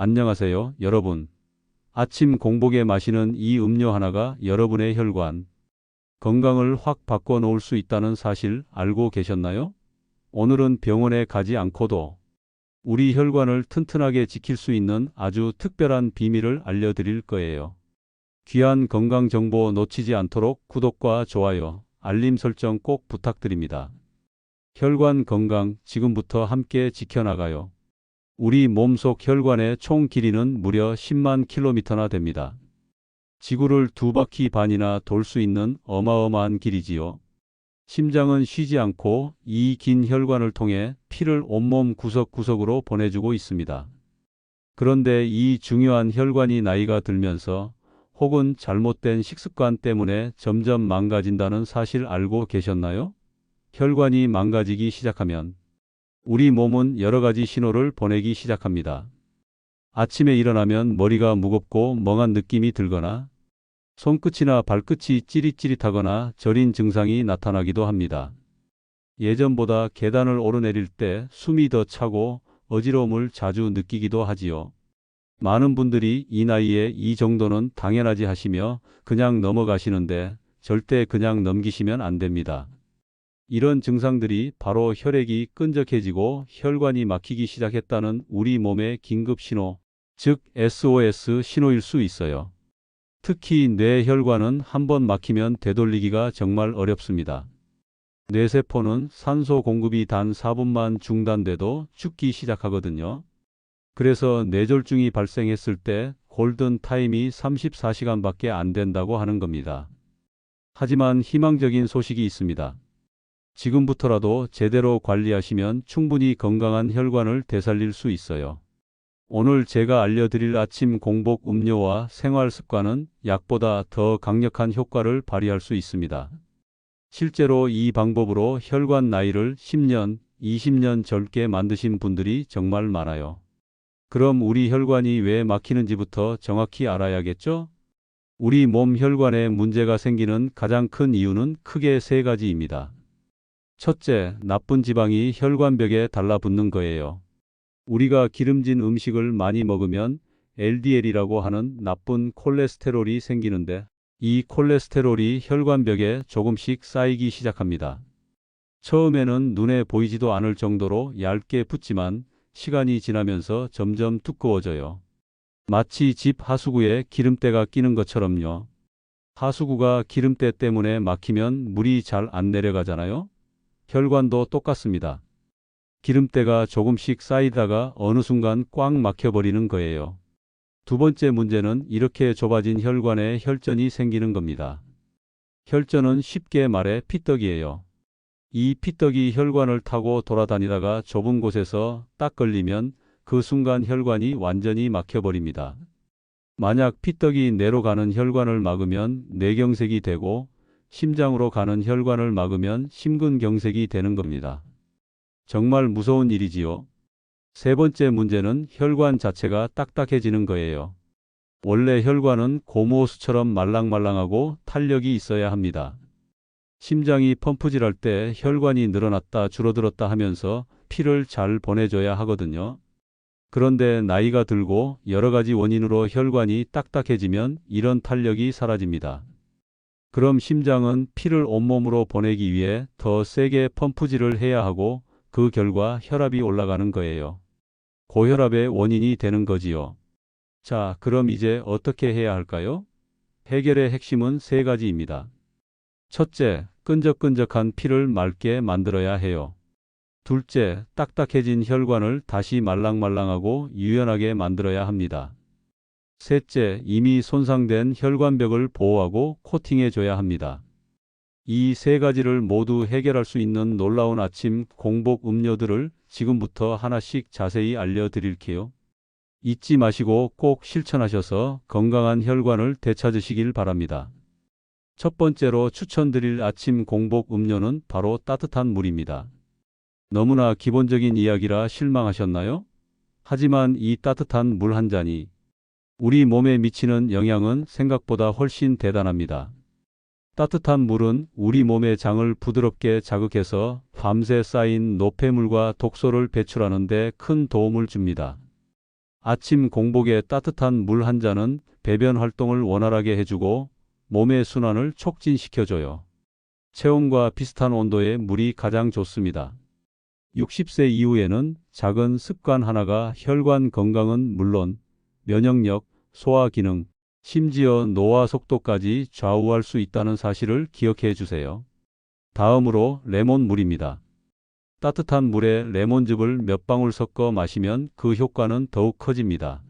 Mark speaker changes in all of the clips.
Speaker 1: 안녕하세요, 여러분. 아침 공복에 마시는 이 음료 하나가 여러분의 혈관, 건강을 확 바꿔놓을 수 있다는 사실 알고 계셨나요? 오늘은 병원에 가지 않고도 우리 혈관을 튼튼하게 지킬 수 있는 아주 특별한 비밀을 알려드릴 거예요. 귀한 건강 정보 놓치지 않도록 구독과 좋아요, 알림 설정 꼭 부탁드립니다. 혈관 건강 지금부터 함께 지켜나가요. 우리 몸속 혈관의 총 길이는 무려 10만 킬로미터나 됩니다. 지구를 2바퀴 반이나 돌 수 있는 어마어마한 길이지요. 심장은 쉬지 않고 이 긴 혈관을 통해 피를 온몸 구석구석으로 보내주고 있습니다. 그런데 이 중요한 혈관이 나이가 들면서 혹은 잘못된 식습관 때문에 점점 망가진다는 사실 알고 계셨나요? 혈관이 망가지기 시작하면 우리 몸은 여러 가지 신호를 보내기 시작합니다. 아침에 일어나면 머리가 무겁고 멍한 느낌이 들거나 손끝이나 발끝이 찌릿찌릿하거나 저린 증상이 나타나기도 합니다. 예전보다 계단을 오르내릴 때 숨이 더 차고 어지러움을 자주 느끼기도 하지요. 많은 분들이 이 나이에 이 정도는 당연하지 하시며 그냥 넘어가시는데 절대 그냥 넘기시면 안 됩니다. 이런 증상들이 바로 혈액이 끈적해지고 혈관이 막히기 시작했다는 우리 몸의 긴급 신호, 즉 SOS 신호일 수 있어요. 특히 뇌혈관은 한번 막히면 되돌리기가 정말 어렵습니다. 뇌세포는 산소 공급이 단 4분만 중단돼도 죽기 시작하거든요. 그래서 뇌졸중이 발생했을 때 골든 타임이 34시간밖에 안 된다고 하는 겁니다. 하지만 희망적인 소식이 있습니다. 지금부터라도 제대로 관리하시면 충분히 건강한 혈관을 되살릴 수 있어요. 오늘 제가 알려드릴 아침 공복 음료와 생활 습관은 약보다 더 강력한 효과를 발휘할 수 있습니다. 실제로 이 방법으로 혈관 나이를 10년, 20년 젊게 만드신 분들이 정말 많아요. 그럼 우리 혈관이 왜 막히는지부터 정확히 알아야겠죠? 우리 몸 혈관에 문제가 생기는 가장 큰 이유는 크게 세 가지입니다. 첫째, 나쁜 지방이 혈관벽에 달라붙는 거예요. 우리가 기름진 음식을 많이 먹으면 LDL이라고 하는 나쁜 콜레스테롤이 생기는데 이 콜레스테롤이 혈관벽에 조금씩 쌓이기 시작합니다. 처음에는 눈에 보이지도 않을 정도로 얇게 붙지만 시간이 지나면서 점점 두꺼워져요. 마치 집 하수구에 기름때가 끼는 것처럼요. 하수구가 기름때 때문에 막히면 물이 잘 안 내려가잖아요. 혈관도 똑같습니다. 기름때가 조금씩 쌓이다가 어느 순간 꽉 막혀버리는 거예요. 두 번째 문제는 이렇게 좁아진 혈관에 혈전이 생기는 겁니다. 혈전은 쉽게 말해 피떡이에요. 이 피떡이 혈관을 타고 돌아다니다가 좁은 곳에서 딱 걸리면 그 순간 혈관이 완전히 막혀버립니다. 만약 피떡이 뇌로 가는 혈관을 막으면 뇌경색이 되고 심장으로 가는 혈관을 막으면 심근경색이 되는 겁니다. 정말 무서운 일이지요. 세 번째 문제는 혈관 자체가 딱딱해지는 거예요. 원래 혈관은 고무호수처럼 말랑말랑하고 탄력이 있어야 합니다. 심장이 펌프질할 때 혈관이 늘어났다 줄어들었다 하면서 피를 잘 보내줘야 하거든요. 그런데 나이가 들고 여러 가지 원인으로 혈관이 딱딱해지면 이런 탄력이 사라집니다. 그럼 심장은 피를 온몸으로 보내기 위해 더 세게 펌프질을 해야 하고 그 결과 혈압이 올라가는 거예요. 고혈압의 원인이 되는 거지요. 자, 그럼 이제 어떻게 해야 할까요? 해결의 핵심은 세 가지입니다. 첫째, 끈적끈적한 피를 맑게 만들어야 해요. 둘째, 딱딱해진 혈관을 다시 말랑말랑하고 유연하게 만들어야 합니다. 셋째, 이미 손상된 혈관벽을 보호하고 코팅해줘야 합니다. 이 세 가지를 모두 해결할 수 있는 놀라운 아침 공복 음료들을 지금부터 하나씩 자세히 알려드릴게요. 잊지 마시고 꼭 실천하셔서 건강한 혈관을 되찾으시길 바랍니다. 첫 번째로 추천드릴 아침 공복 음료는 바로 따뜻한 물입니다. 너무나 기본적인 이야기라 실망하셨나요? 하지만 이 따뜻한 물 한 잔이 우리 몸에 미치는 영향은 생각보다 훨씬 대단합니다. 따뜻한 물은 우리 몸의 장을 부드럽게 자극해서 밤새 쌓인 노폐물과 독소를 배출하는 데 큰 도움을 줍니다. 아침 공복에 따뜻한 물 한 잔은 배변 활동을 원활하게 해주고 몸의 순환을 촉진시켜줘요. 체온과 비슷한 온도의 물이 가장 좋습니다. 60세 이후에는 작은 습관 하나가 혈관 건강은 물론 면역력, 소화 기능, 심지어 노화 속도까지 좌우할 수 있다는 사실을 기억해 주세요. 다음으로 레몬물입니다. 따뜻한 물에 레몬즙을 몇 방울 섞어 마시면 그 효과는 더욱 커집니다.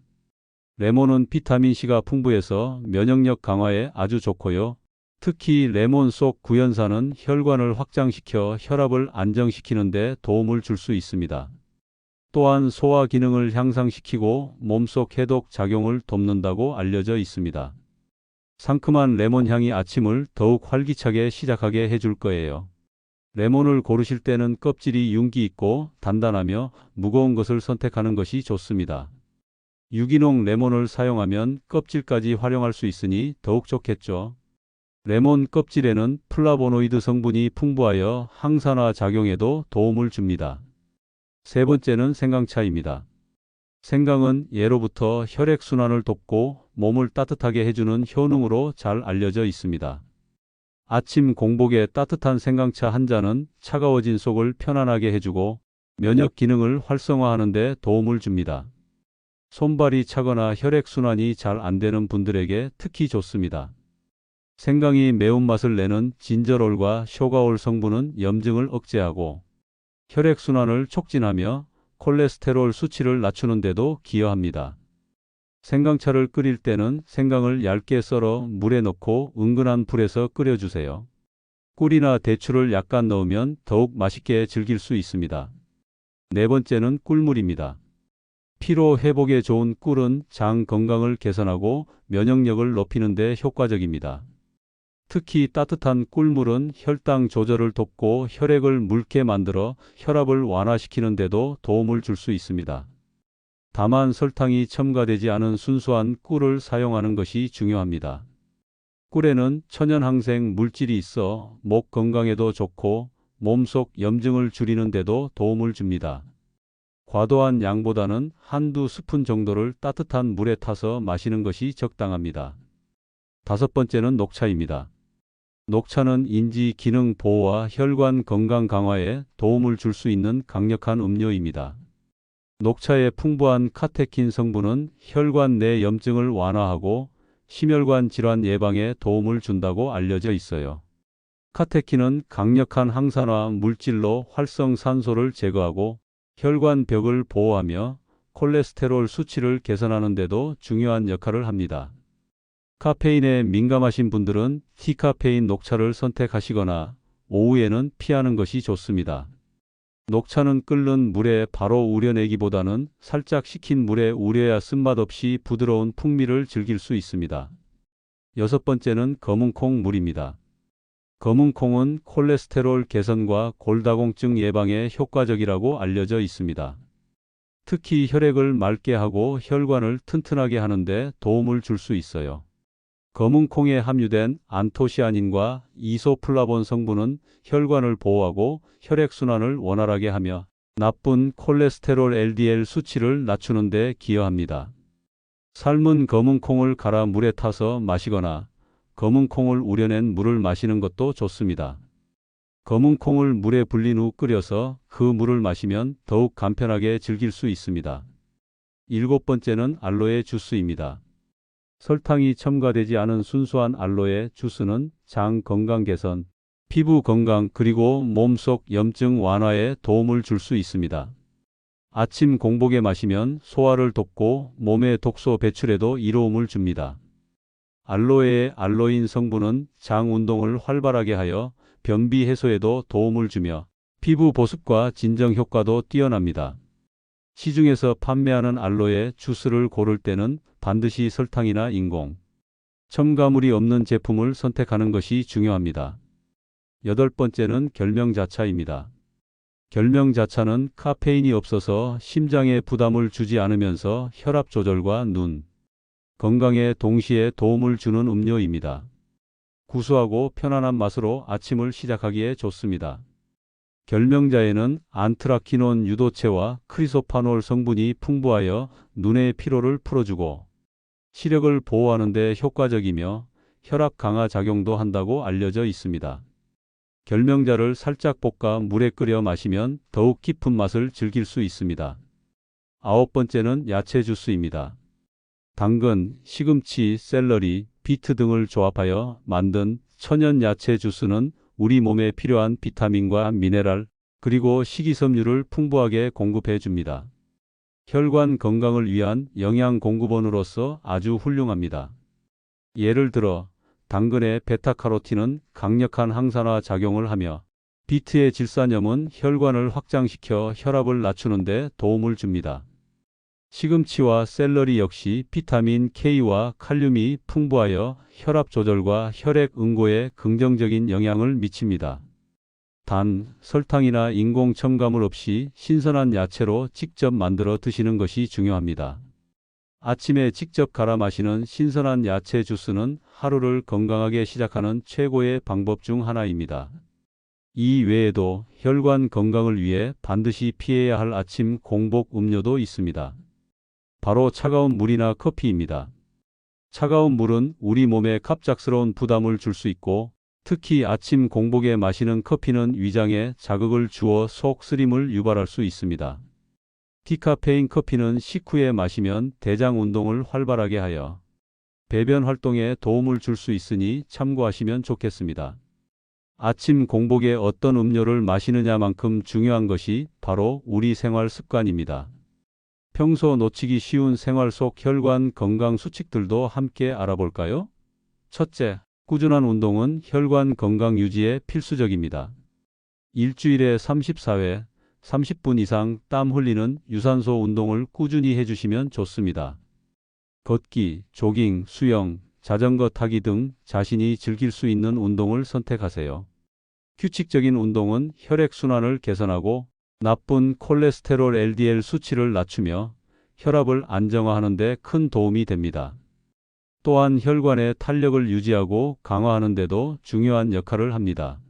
Speaker 1: 레몬은 비타민C가 풍부해서 면역력 강화에 아주 좋고요. 특히 레몬 속 구연산은 혈관을 확장시켜 혈압을 안정시키는 데 도움을 줄 수 있습니다. 또한 소화 기능을 향상시키고 몸속 해독 작용을 돕는다고 알려져 있습니다. 상큼한 레몬 향이 아침을 더욱 활기차게 시작하게 해줄 거예요. 레몬을 고르실 때는 껍질이 윤기 있고 단단하며 무거운 것을 선택하는 것이 좋습니다. 유기농 레몬을 사용하면 껍질까지 활용할 수 있으니 더욱 좋겠죠. 레몬 껍질에는 플라보노이드 성분이 풍부하여 항산화 작용에도 도움을 줍니다. 세 번째는 생강차입니다. 생강은 예로부터 혈액순환을 돕고 몸을 따뜻하게 해주는 효능으로 잘 알려져 있습니다. 아침 공복에 따뜻한 생강차 한 잔은 차가워진 속을 편안하게 해주고 면역 기능을 활성화하는 데 도움을 줍니다. 손발이 차거나 혈액순환이 잘 안 되는 분들에게 특히 좋습니다. 생강이 매운맛을 내는 진저롤과 쇼가올 성분은 염증을 억제하고 혈액순환을 촉진하며 콜레스테롤 수치를 낮추는 데도 기여합니다. 생강차를 끓일 때는 생강을 얇게 썰어 물에 넣고 은근한 불에서 끓여주세요. 꿀이나 대추를 약간 넣으면 더욱 맛있게 즐길 수 있습니다. 네 번째는 꿀물입니다. 피로 회복에 좋은 꿀은 장 건강을 개선하고 면역력을 높이는 데 효과적입니다. 특히 따뜻한 꿀물은 혈당 조절을 돕고 혈액을 묽게 만들어 혈압을 완화시키는 데도 도움을 줄 수 있습니다. 다만 설탕이 첨가되지 않은 순수한 꿀을 사용하는 것이 중요합니다. 꿀에는 천연항생 물질이 있어 목 건강에도 좋고 몸속 염증을 줄이는 데도 도움을 줍니다. 과도한 양보다는 한두 스푼 정도를 따뜻한 물에 타서 마시는 것이 적당합니다. 다섯 번째는 녹차입니다. 녹차는 인지 기능 보호와 혈관 건강 강화에 도움을 줄 수 있는 강력한 음료입니다. 녹차의 풍부한 카테킨 성분은 혈관 내 염증을 완화하고 심혈관 질환 예방에 도움을 준다고 알려져 있어요. 카테킨은 강력한 항산화 물질로 활성산소를 제거하고 혈관 벽을 보호하며 콜레스테롤 수치를 개선하는 데도 중요한 역할을 합니다. 카페인에 민감하신 분들은 디카페인 녹차를 선택하시거나 오후에는 피하는 것이 좋습니다. 녹차는 끓는 물에 바로 우려내기보다는 살짝 식힌 물에 우려야 쓴맛 없이 부드러운 풍미를 즐길 수 있습니다. 여섯 번째는 검은콩 물입니다. 검은콩은 콜레스테롤 개선과 골다공증 예방에 효과적이라고 알려져 있습니다. 특히 혈액을 맑게 하고 혈관을 튼튼하게 하는 데 도움을 줄 수 있어요. 검은콩에 함유된 안토시아닌과 이소플라본 성분은 혈관을 보호하고 혈액순환을 원활하게 하며 나쁜 콜레스테롤 LDL 수치를 낮추는 데 기여합니다. 삶은 검은콩을 갈아 물에 타서 마시거나 검은콩을 우려낸 물을 마시는 것도 좋습니다. 검은콩을 물에 불린 후 끓여서 그 물을 마시면 더욱 간편하게 즐길 수 있습니다. 일곱 번째는 알로에 주스입니다. 설탕이 첨가되지 않은 순수한 알로에 주스는 장 건강 개선, 피부 건강 그리고 몸속 염증 완화에 도움을 줄 수 있습니다. 아침 공복에 마시면 소화를 돕고 몸의 독소 배출에도 이로움을 줍니다. 알로에의 알로인 성분은 장 운동을 활발하게 하여 변비 해소에도 도움을 주며 피부 보습과 진정 효과도 뛰어납니다. 시중에서 판매하는 알로에 주스를 고를 때는 반드시 설탕이나 인공 첨가물이 없는 제품을 선택하는 것이 중요합니다. 여덟 번째는 결명자차입니다. 결명자차는 카페인이 없어서 심장에 부담을 주지 않으면서 혈압 조절과 눈 건강에 동시에 도움을 주는 음료입니다. 구수하고 편안한 맛으로 아침을 시작하기에 좋습니다. 결명자에는 안트라키논 유도체와 크리소파놀 성분이 풍부하여 눈의 피로를 풀어주고 시력을 보호하는 데 효과적이며 혈압 강화 작용도 한다고 알려져 있습니다. 결명자를 살짝 볶아 물에 끓여 마시면 더욱 깊은 맛을 즐길 수 있습니다. 9번째는 야채 주스입니다. 당근, 시금치, 샐러리, 비트 등을 조합하여 만든 천연 야채 주스는 우리 몸에 필요한 비타민과 미네랄, 그리고 식이섬유를 풍부하게 공급해 줍니다. 혈관 건강을 위한 영양 공급원으로서 아주 훌륭합니다. 예를 들어 당근의 베타카로틴은 강력한 항산화 작용을 하며 비트의 질산염은 혈관을 확장시켜 혈압을 낮추는 데 도움을 줍니다. 시금치와 샐러리 역시 비타민 K와 칼륨이 풍부하여 혈압 조절과 혈액 응고에 긍정적인 영향을 미칩니다. 단, 설탕이나 인공 첨가물 없이 신선한 야채로 직접 만들어 드시는 것이 중요합니다. 아침에 직접 갈아 마시는 신선한 야채 주스는 하루를 건강하게 시작하는 최고의 방법 중 하나입니다. 이 외에도 혈관 건강을 위해 반드시 피해야 할 아침 공복 음료도 있습니다. 바로 차가운 물이나 커피입니다. 차가운 물은 우리 몸에 갑작스러운 부담을 줄 수 있고 특히 아침 공복에 마시는 커피는 위장에 자극을 주어 속 쓰림을 유발할 수 있습니다. 디카페인 커피는 식후에 마시면 대장 운동을 활발하게 하여 배변 활동에 도움을 줄 수 있으니 참고하시면 좋겠습니다. 아침 공복에 어떤 음료를 마시느냐만큼 중요한 것이 바로 우리 생활 습관입니다. 평소 놓치기 쉬운 생활 속 혈관 건강 수칙들도 함께 알아볼까요? 첫째, 꾸준한 운동은 혈관 건강 유지에 필수적입니다. 일주일에 34회, 30분 이상 땀 흘리는 유산소 운동을 꾸준히 해주시면 좋습니다. 걷기, 조깅, 수영, 자전거 타기 등 자신이 즐길 수 있는 운동을 선택하세요. 규칙적인 운동은 혈액순환을 개선하고 나쁜 콜레스테롤 LDL 수치를 낮추며 혈압을 안정화하는 데 큰 도움이 됩니다. 또한 혈관의 탄력을 유지하고 강화하는 데도 중요한 역할을 합니다.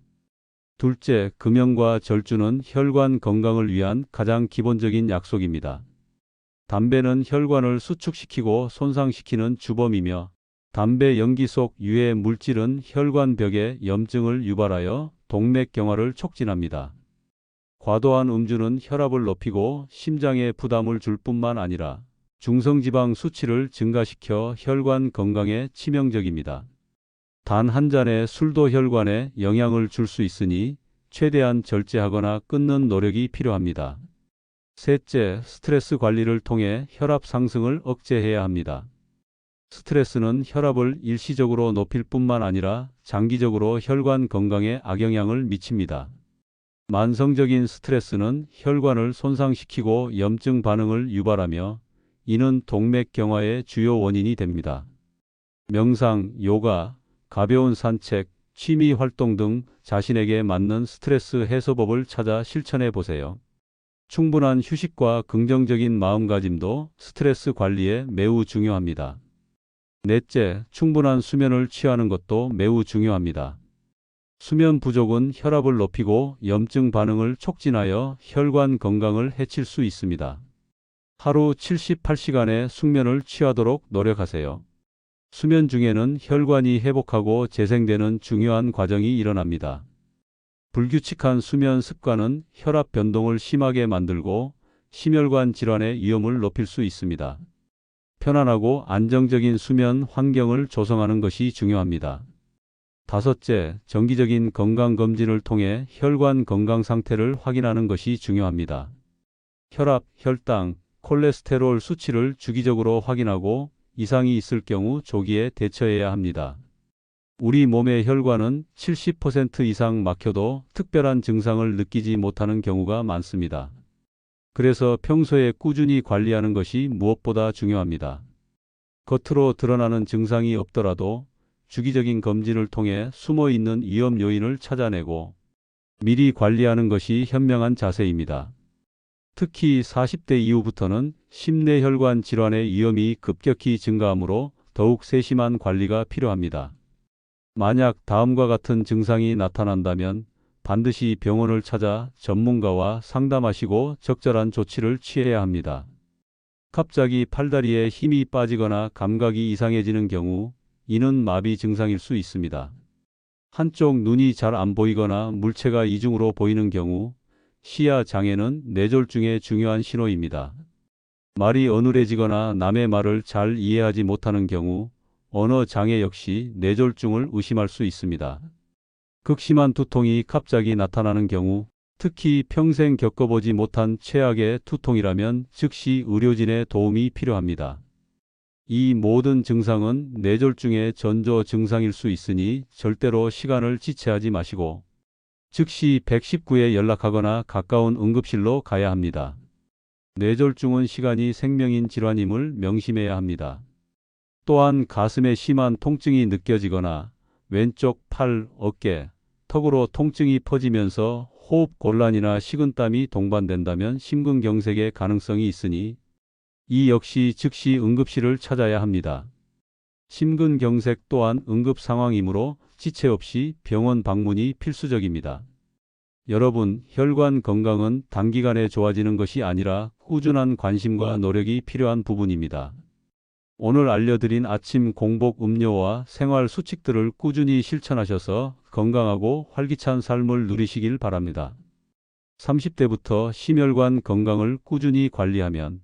Speaker 1: 둘째, 금연과 절주는 혈관 건강을 위한 가장 기본적인 약속입니다. 담배는 혈관을 수축시키고 손상시키는 주범이며 담배 연기 속 유해 물질은 혈관벽에 염증을 유발하여 동맥경화를 촉진합니다. 과도한 음주는 혈압을 높이고 심장에 부담을 줄 뿐만 아니라 중성지방 수치를 증가시켜 혈관 건강에 치명적입니다. 단 한 잔의 술도 혈관에 영향을 줄 수 있으니 최대한 절제하거나 끊는 노력이 필요합니다. 셋째, 스트레스 관리를 통해 혈압 상승을 억제해야 합니다. 스트레스는 혈압을 일시적으로 높일 뿐만 아니라 장기적으로 혈관 건강에 악영향을 미칩니다. 만성적인 스트레스는 혈관을 손상시키고 염증 반응을 유발하며 이는 동맥경화의 주요 원인이 됩니다. 명상, 요가, 가벼운 산책, 취미 활동 등 자신에게 맞는 스트레스 해소법을 찾아 실천해 보세요. 충분한 휴식과 긍정적인 마음가짐도 스트레스 관리에 매우 중요합니다. 넷째, 충분한 수면을 취하는 것도 매우 중요합니다. 수면 부족은 혈압을 높이고 염증 반응을 촉진하여 혈관 건강을 해칠 수 있습니다. 하루 78시간의 숙면을 취하도록 노력하세요. 수면 중에는 혈관이 회복하고 재생되는 중요한 과정이 일어납니다. 불규칙한 수면 습관은 혈압 변동을 심하게 만들고 심혈관 질환의 위험을 높일 수 있습니다. 편안하고 안정적인 수면 환경을 조성하는 것이 중요합니다. 다섯째, 정기적인 건강검진을 통해 혈관 건강 상태를 확인하는 것이 중요합니다. 혈압, 혈당, 콜레스테롤 수치를 주기적으로 확인하고 이상이 있을 경우 조기에 대처해야 합니다. 우리 몸의 혈관은 70% 이상 막혀도 특별한 증상을 느끼지 못하는 경우가 많습니다. 그래서 평소에 꾸준히 관리하는 것이 무엇보다 중요합니다. 겉으로 드러나는 증상이 없더라도 주기적인 검진을 통해 숨어있는 위험 요인을 찾아내고 미리 관리하는 것이 현명한 자세입니다. 특히 40대 이후부터는 심내혈관 질환의 위험이 급격히 증가하므로 더욱 세심한 관리가 필요합니다. 만약 다음과 같은 증상이 나타난다면 반드시 병원을 찾아 전문가와 상담하시고 적절한 조치를 취해야 합니다. 갑자기 팔다리에 힘이 빠지거나 감각이 이상해지는 경우 이는 마비 증상일 수 있습니다. 한쪽 눈이 잘 안 보이거나 물체가 이중으로 보이는 경우 시야 장애는 뇌졸중의 중요한 신호입니다. 말이 어눌해지거나 남의 말을 잘 이해하지 못하는 경우 언어 장애 역시 뇌졸중을 의심할 수 있습니다. 극심한 두통이 갑자기 나타나는 경우, 특히 평생 겪어보지 못한 최악의 두통이라면 즉시 의료진의 도움이 필요합니다. 이 모든 증상은 뇌졸중의 전조 증상일 수 있으니 절대로 시간을 지체하지 마시고 즉시 119에 연락하거나 가까운 응급실로 가야 합니다. 뇌졸중은 시간이 생명인 질환임을 명심해야 합니다. 또한 가슴에 심한 통증이 느껴지거나 왼쪽 팔, 어깨, 턱으로 통증이 퍼지면서 호흡 곤란이나 식은땀이 동반된다면 심근경색의 가능성이 있으니 이 역시 즉시 응급실을 찾아야 합니다. 심근경색 또한 응급 상황이므로 지체 없이 병원 방문이 필수적입니다. 여러분, 혈관 건강은 단기간에 좋아지는 것이 아니라 꾸준한 관심과 노력이 필요한 부분입니다. 오늘 알려드린 아침 공복 음료와 생활 수칙들을 꾸준히 실천하셔서 건강하고 활기찬 삶을 누리시길 바랍니다. 30대부터 심혈관 건강을 꾸준히 관리하면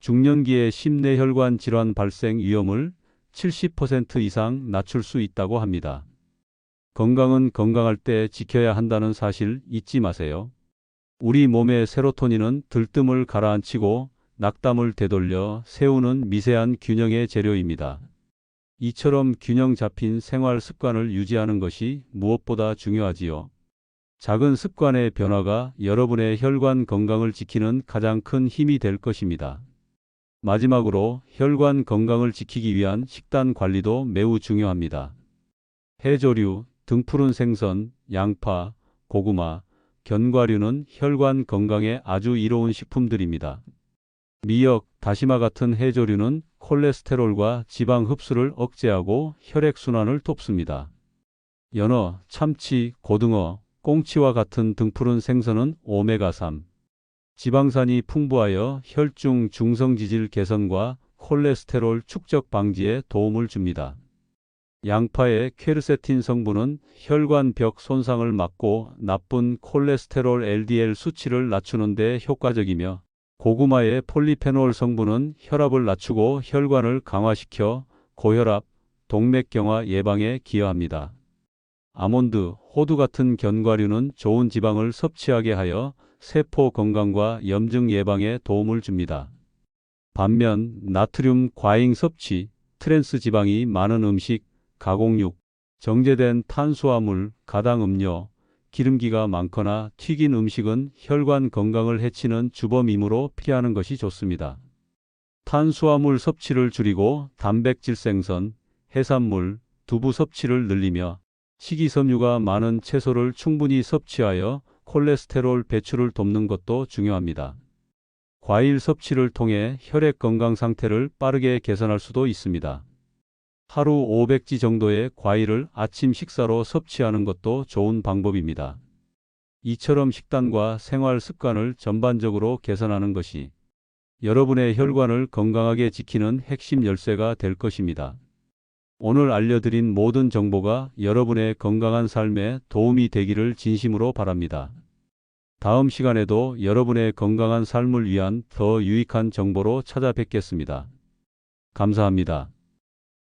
Speaker 1: 중년기의 심내혈관 질환 발생 위험을 70% 이상 낮출 수 있다고 합니다. 건강은 건강할 때 지켜야 한다는 사실 잊지 마세요. 우리 몸의 세로토닌은 들뜸을 가라앉히고 낙담을 되돌려 세우는 미세한 균형의 재료입니다. 이처럼 균형 잡힌 생활 습관을 유지하는 것이 무엇보다 중요하지요. 작은 습관의 변화가 여러분의 혈관 건강을 지키는 가장 큰 힘이 될 것입니다. 마지막으로 혈관 건강을 지키기 위한 식단 관리도 매우 중요합니다. 해조류, 등푸른 생선, 양파, 고구마, 견과류는 혈관 건강에 아주 이로운 식품들입니다. 미역, 다시마 같은 해조류는 콜레스테롤과 지방 흡수를 억제하고 혈액순환을 돕습니다. 연어, 참치, 고등어, 꽁치와 같은 등푸른 생선은 오메가3, 지방산이 풍부하여 혈중 중성지질 개선과 콜레스테롤 축적 방지에 도움을 줍니다. 양파의 퀘르세틴 성분은 혈관벽 손상을 막고 나쁜 콜레스테롤 LDL 수치를 낮추는 데 효과적이며 고구마의 폴리페놀 성분은 혈압을 낮추고 혈관을 강화시켜 고혈압, 동맥경화 예방에 기여합니다. 아몬드, 호두 같은 견과류는 좋은 지방을 섭취하게 하여 세포 건강과 염증 예방에 도움을 줍니다. 반면 나트륨 과잉 섭취, 트랜스 지방이 많은 음식, 가공육, 정제된 탄수화물, 가당 음료, 기름기가 많거나 튀긴 음식은 혈관 건강을 해치는 주범이므로 피하는 것이 좋습니다. 탄수화물 섭취를 줄이고 단백질 생선, 해산물, 두부 섭취를 늘리며 식이섬유가 많은 채소를 충분히 섭취하여 콜레스테롤 배출을 돕는 것도 중요합니다. 과일 섭취를 통해 혈액 건강 상태를 빠르게 개선할 수도 있습니다. 하루 500지 정도의 과일을 아침 식사로 섭취하는 것도 좋은 방법입니다. 이처럼 식단과 생활 습관을 전반적으로 개선하는 것이 여러분의 혈관을 건강하게 지키는 핵심 열쇠가 될 것입니다. 오늘 알려드린 모든 정보가 여러분의 건강한 삶에 도움이 되기를 진심으로 바랍니다. 다음 시간에도 여러분의 건강한 삶을 위한 더 유익한 정보로 찾아뵙겠습니다. 감사합니다.